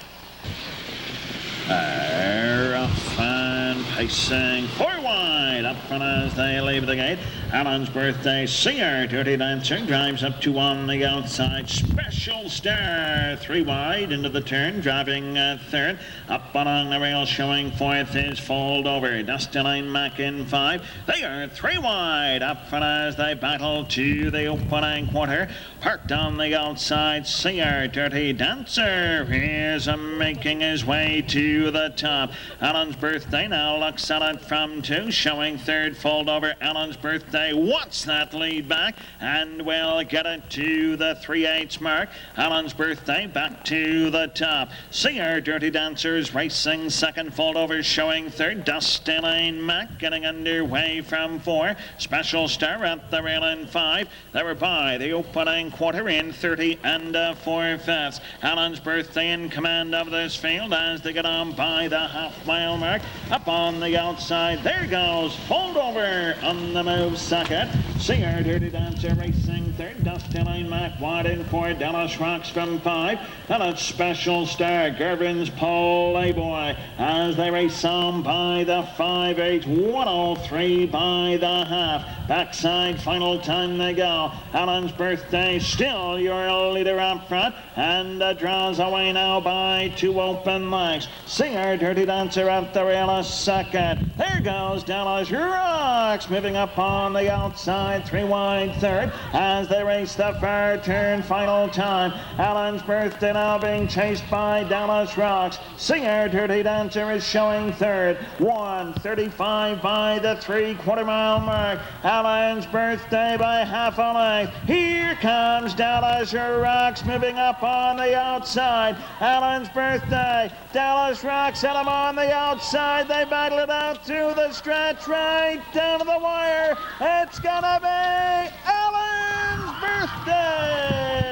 Rough and pacing 4 wide up front as they leave the gate. Alan's Birthday, See Our Dirty Dancer, drives up to on the outside. Special Star 3 wide into the turn, driving third. Up along the rail, showing fourth is Fold Over. Dusty Line Mac in 5. They are 3 wide up front as they battle to the opening quarter. Parked on the outside, See Our Dirty Dancer is making his way to the top. Alan's Birthday now looks at it from 2, showing third, Fold Over. Alan's Birthday wants that lead back and will get it to the 3/8 mark. Alan's Birthday back to the top. See Our Dirty Dancers racing second, Fold Over showing third. Dusty Line Mac getting underway from 4. Special Star at the rail in 5. They were by the opening quarter in 30 and 4/5. Alan's Birthday in command of this field as they get on by the half-mile mark. Up on the outside, there goes Fold Over on the move. second. Singer Dirty Dancer racing third. Dusty Line Mac wide in for Dallas Rocks from 5. And it's Special Star Gervin's Playboy as they race on by the 5/8. 103 by the half. Backside final time they go. Alan's Birthday still your leader up front and draws away now by 2 open legs. Singer Dirty Dancer at the rail a second. There goes Dallas Rocks moving up on the outside 3 wide third as they race the far turn final time. Alan's Birthday now being chased by Dallas Rocks. Singer Dirty Dancer is showing third. 1:35 by the 3/4 mile mark. Alan's Birthday by half a length. Here comes Dallas Rocks moving up on the outside. Alan's Birthday, Dallas Rocks had him on the outside. They battle it out through the stretch right down to the wire. It's gonna be Alan's Birthday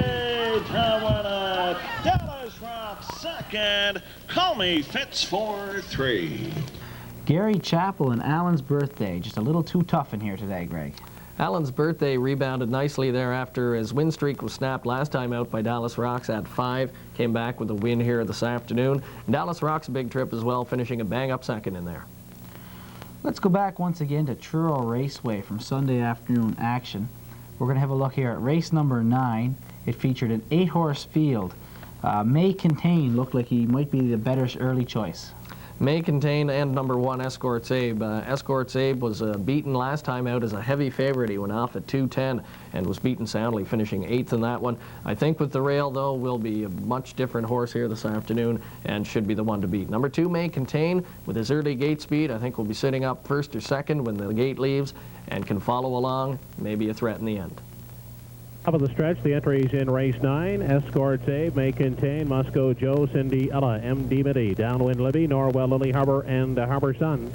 to win it. Dallas Rocks second. Call me Fitz for 3. Gary Chappell and Alan's Birthday. Just a little too tough in here today, Greg. Alan's Birthday rebounded nicely thereafter as win streak was snapped last time out by Dallas Rocks at 5. Came back with a win here this afternoon. Dallas Rocks a big trip as well, finishing a bang-up second in there. Let's go back once again to Truro Raceway from Sunday afternoon action. We're going to have a look here at race number 9. It featured an 8-horse field. May Contain looked like he might be the better early choice. May Contain and number 1 Escorts Abe. Escorts Abe was beaten last time out as a heavy favorite. He went off at 2:10 and was beaten soundly, finishing 8th in that one. I think with the rail, though, will be a much different horse here this afternoon and should be the one to beat. Number 2 May Contain, with his early gate speed, I think will be sitting up first or second when the gate leaves and can follow along, maybe a threat in the end. Top of the stretch, the entries in race 9. Escorts Abe, May Contain, Musco Joe, Cindy Ella, M.D. Mitty, Downwind Libby, Norwell Lily Harbor, and Harbor Sun.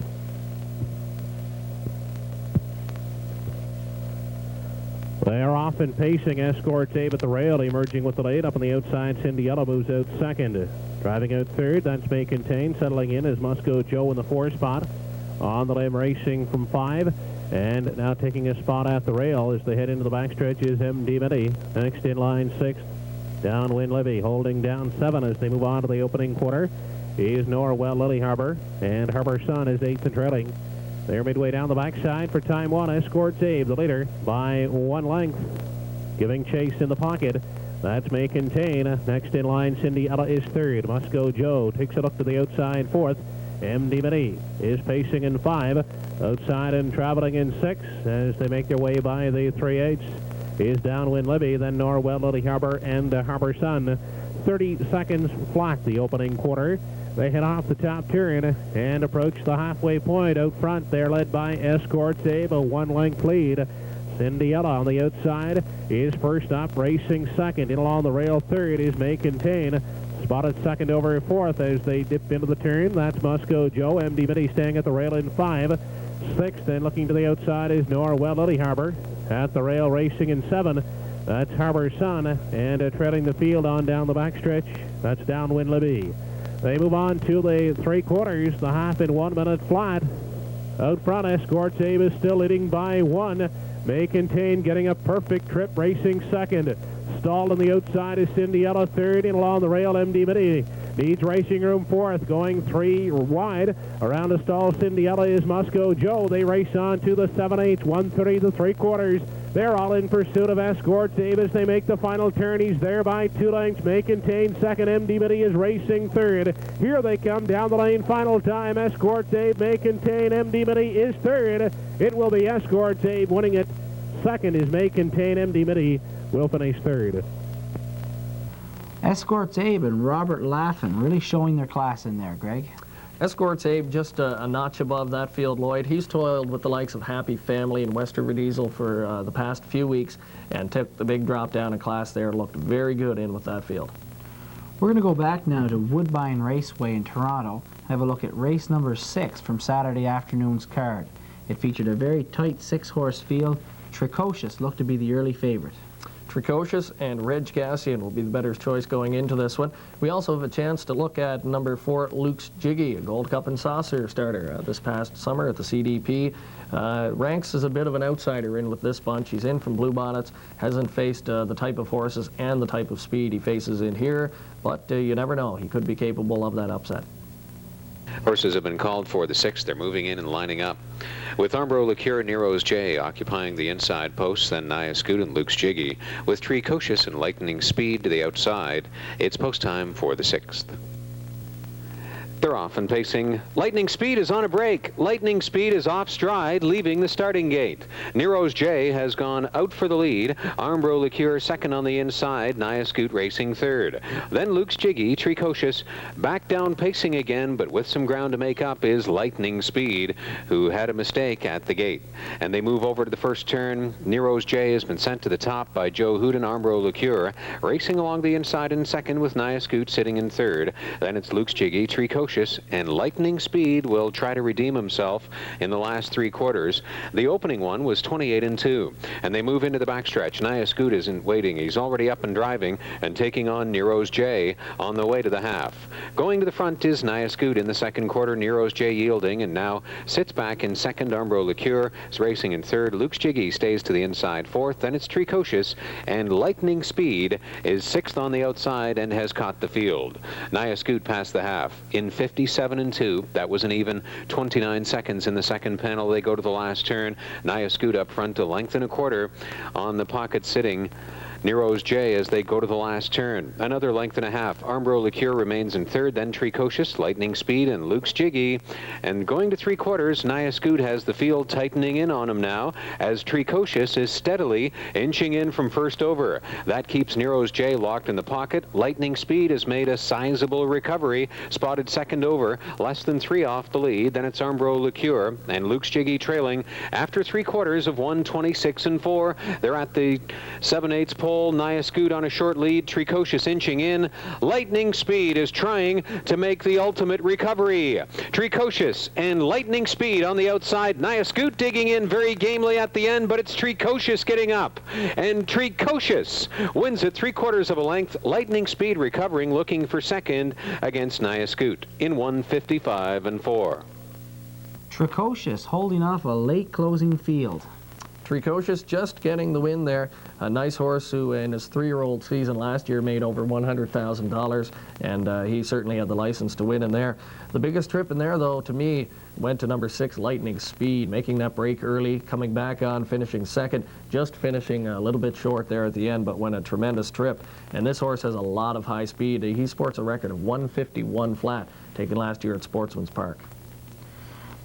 They are off and pacing. Escorts Abe at the rail, emerging with the lead. Up on the outside, Cindy Ella moves out second. Driving out third, that's May Contain. Settling in is Musco Joe in the 4 spot. On the limb racing from 5. And now taking a spot at the rail as they head into the backstretch is M.D. Mitty. Next in line 6th, Downwind Libby, holding down 7 as they move on to the opening quarter. Is Norwell Lily Harbor, and Harbor Sun is 8th and trailing. They're midway down the backside for time 1. Escorts Abe, the leader, by 1 length. Giving chase in the pocket. That's May Contain. Next in line, Cindy Ella is 3rd. Musco Joe takes a look to the outside 4th. M.D. Mitty is pacing in 5. Outside and traveling in 6 as they make their way by the 3/8 is Downwind Libby, then Norwell Lily Harbor and Harbor Sun. 30 seconds flat the opening quarter. They head off the top turn and approach the halfway point. Out front, they're led by Escorts Abe, a 1-length lead. Cindy Ella on the outside is first up, racing second. In along the rail, 3rd is May Contain. Spotted second over 4th as they dip into the turn. That's Musco Joe. M.D. Mitty staying at the rail in 5. 6th and looking to the outside is Norwell Lily Harbor. At the rail racing in 7. That's Harbor Sun. And trailing the field on down the backstretch, that's Downwind Libby. They move on to the 3/4, the half in 1 minute flat. Out front, Escorts Abe is still leading by 1. May Contain getting a perfect trip, racing second. Stalled on the outside is Cindy Ella, 3rd. In along the rail, M.D. Mitty needs racing room 4th, going 3 wide. Around the stall, Cindy Ella is Musco Joe. They race on to the 7/8, 1:30 to 3/4. They're all in pursuit of Escorts Abe as they make the final turn. He's there by 2 lengths. May Contain second. M.D. Mitty is racing 3rd. Here they come down the lane. Final time. Escorts Abe, May Contain. M.D. Mitty is 3rd. It will be Escorts Abe winning it. Second is May Contain. M.D. Mitty will finish 3rd. Escorts Abe and Robert Laffin really showing their class in there, Greg. Escorts Abe just a notch above that field, Lloyd. He's toiled with the likes of Happy Family and Westerver Diesel for the past few weeks and took the big drop down in class there and looked very good in with that field. We're going to go back now to Woodbine Raceway in Toronto, have a look at race number 6 from Saturday afternoon's card. It featured a very tight 6-horse field. Tricocious looked to be the early favorite. Tricocious and Reg Cassian will be the better choice going into this one. We also have a chance to look at number 4, Luke's Jiggy, a Gold Cup and Saucer starter this past summer at the CDP. Ranks as a bit of an outsider in with this bunch. He's in from Blue Bonnets, hasn't faced the type of horses and the type of speed he faces in here, but you never know. He could be capable of that upset. Horses have been called for the 6th. They're moving in and lining up. With Armbro Liqueur, Nero's J occupying the inside post, then Naya Scoot and Luke's Jiggy. With Tricocious and Lightning Speed to the outside, it's post time for the 6th. They're off and pacing. Lightning Speed is on a break. Lightning Speed is off stride, leaving the starting gate. Nero's J has gone out for the lead. Armbro Liqueur second on the inside. Naya Scoot racing third. Then Luke's Jiggy, Tricocious, back down pacing again, but with some ground to make up is Lightning Speed, who had a mistake at the gate. And they move over to the first turn. Nero's J has been sent to the top by Joe Hood and Armbro Liqueur, racing along the inside in second with Naya Scoot sitting in third. Then it's Luke's Jiggy, Tricocious, and Lightning Speed will try to redeem himself in the last 3 quarters. The opening one was 28-2, and they move into the backstretch. Naya Scoot isn't waiting. He's already up and driving and taking on Nero's J on the way to the half. Going to the front is Naya Scoot in the second quarter. Nero's J yielding and now sits back in second. Armbro Liqueur is racing in third. Luke's Jiggy stays to the inside fourth. Then it's Tricocious, and Lightning Speed is 6th on the outside and has caught the field. Naya Scoot passed the half in 57-2. That was an even 29 seconds in the second panel. They go to the last turn. Naya Scoot up front to length and a quarter on the pocket sitting Nero's J as they go to the last turn. Another length and a half. Armbro Liqueur remains in third, then Tricocious, Lightning Speed, and Luke's Jiggy. And going to 3 quarters, Naya Scoot has the field tightening in on him now as Tricocious is steadily inching in from first over. That keeps Nero's J locked in the pocket. Lightning Speed has made a sizable recovery, spotted second over, less than 3 off the lead. Then it's Armbro Liqueur and Luke's Jiggy trailing after 3 quarters of 1:26-4. They're at the 7/8 pole. Naya Scoot on a short lead. Tricocious inching in. Lightning Speed is trying to make the ultimate recovery. Tricocious and Lightning Speed on the outside. Naya Scoot digging in very gamely at the end, but it's Tricocious getting up. And Tricocious wins it 3 quarters of a length. Lightning Speed recovering, looking for second against Naya Scoot in 1:55-4. Tricocious holding off a late closing field. Tricocious just getting the win there. A nice horse who in his 3-year-old season last year made over $100,000, and he certainly had the license to win in there. The biggest trip in there, though, to me, went to number 6, Lightning Speed, making that break early, coming back on, finishing second, just finishing a little bit short there at the end, but went a tremendous trip. And this horse has a lot of high speed. He sports a record of 151 flat, taken last year at Sportsman's Park.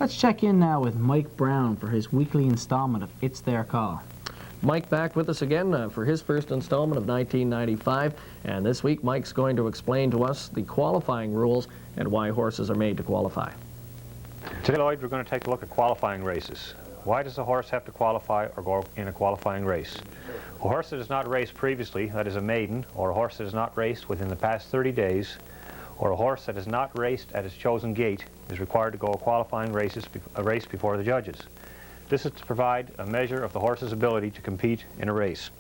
Let's check in now with Mike Brown for his weekly installment of It's Their Call. Mike back with us again for his first installment of 1995, and this week Mike's going to explain to us the qualifying rules and why horses are made to qualify. Today, Lloyd, we're going to take a look at qualifying races. Why does a horse have to qualify or go in a qualifying race? A horse that has not raced previously, that is a maiden, or a horse that has not raced within the past 30 days, or a horse that has not raced at his chosen gate is required to go a qualifying race before the judges. This is to provide a measure of the horse's ability to compete in a race.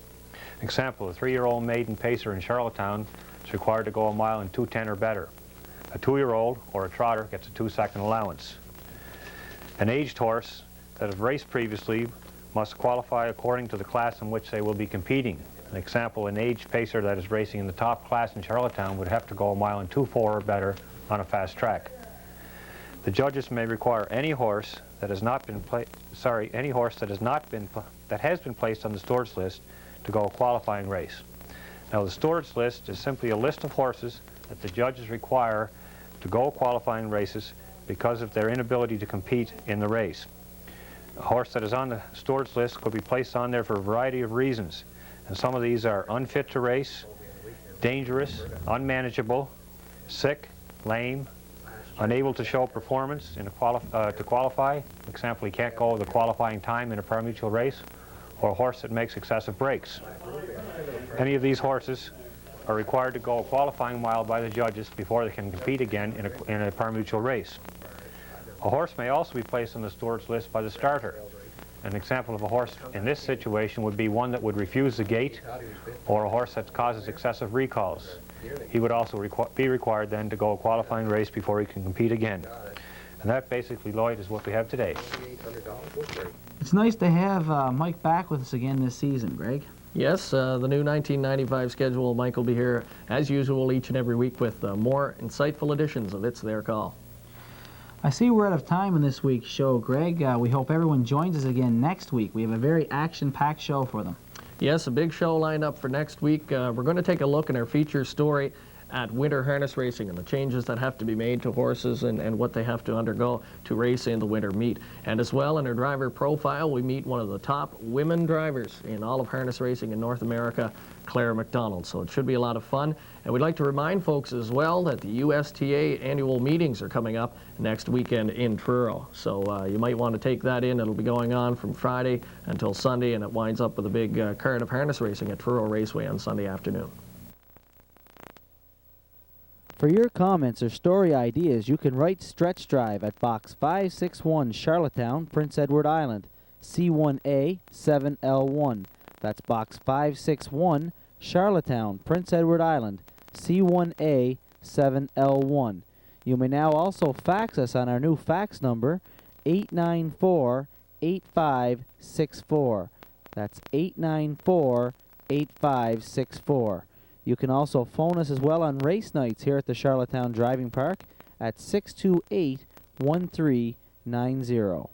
Example, a 3-year-old maiden pacer in Charlottetown is required to go a mile in 2:10 or better. A 2-year-old or a trotter gets a 2-second allowance. An aged horse that has raced previously must qualify according to the class in which they will be competing. An example, an aged pacer that is racing in the top class in Charlottetown would have to go a mile in 2:4 or better on a fast track. The judges may require any horse that has been placed on the stewards list to go a qualifying race. Now, the stewards list is simply a list of horses that the judges require to go qualifying races because of their inability to compete in the race. A horse that is on the stewards list could be placed on there for a variety of reasons. And some of these are unfit to race, dangerous, unmanageable, sick, lame, unable to show performance to qualify. For example, he can't go the qualifying time in a pari-mutuel race, or a horse that makes excessive breaks. Any of these horses are required to go a qualifying mile by the judges before they can compete again in a pari-mutuel race. A horse may also be placed on the stewards list by the starter. An example of a horse in this situation would be one that would refuse the gate, or a horse that causes excessive recalls. He would also be required then to go a qualifying race before he can compete again. And that basically, Lloyd, is what we have today. It's nice to have Mike back with us again this season, Greg. Yes, the new 1995 schedule. Mike will be here as usual each and every week with more insightful editions of It's Their Call. I see we're out of time in this week's show, Greg. We hope everyone joins us again next week. We have a very action-packed show for them. Yes, a big show lined up for next week. We're going to take a look in our feature story at winter harness racing and the changes that have to be made to horses and what they have to undergo to race in the winter meet. And as well, in our driver profile, we meet one of the top women drivers in all of harness racing in North America, Claire McDonald. So it should be a lot of fun. And we'd like to remind folks as well that the USTA annual meetings are coming up next weekend in Truro. So you might want to take that in. It'll be going on from Friday until Sunday, and it winds up with a big card of harness racing at Truro Raceway on Sunday afternoon. For your comments or story ideas, you can write Stretch Drive at Box 561, Charlottetown, Prince Edward Island, C1A 7L1. That's Box 561, Charlottetown, Prince Edward Island, C1A 7L1. You may now also fax us on our new fax number, 894-8564. That's 894-8564. You can also phone us as well on race nights here at the Charlottetown Driving Park at 628-1390.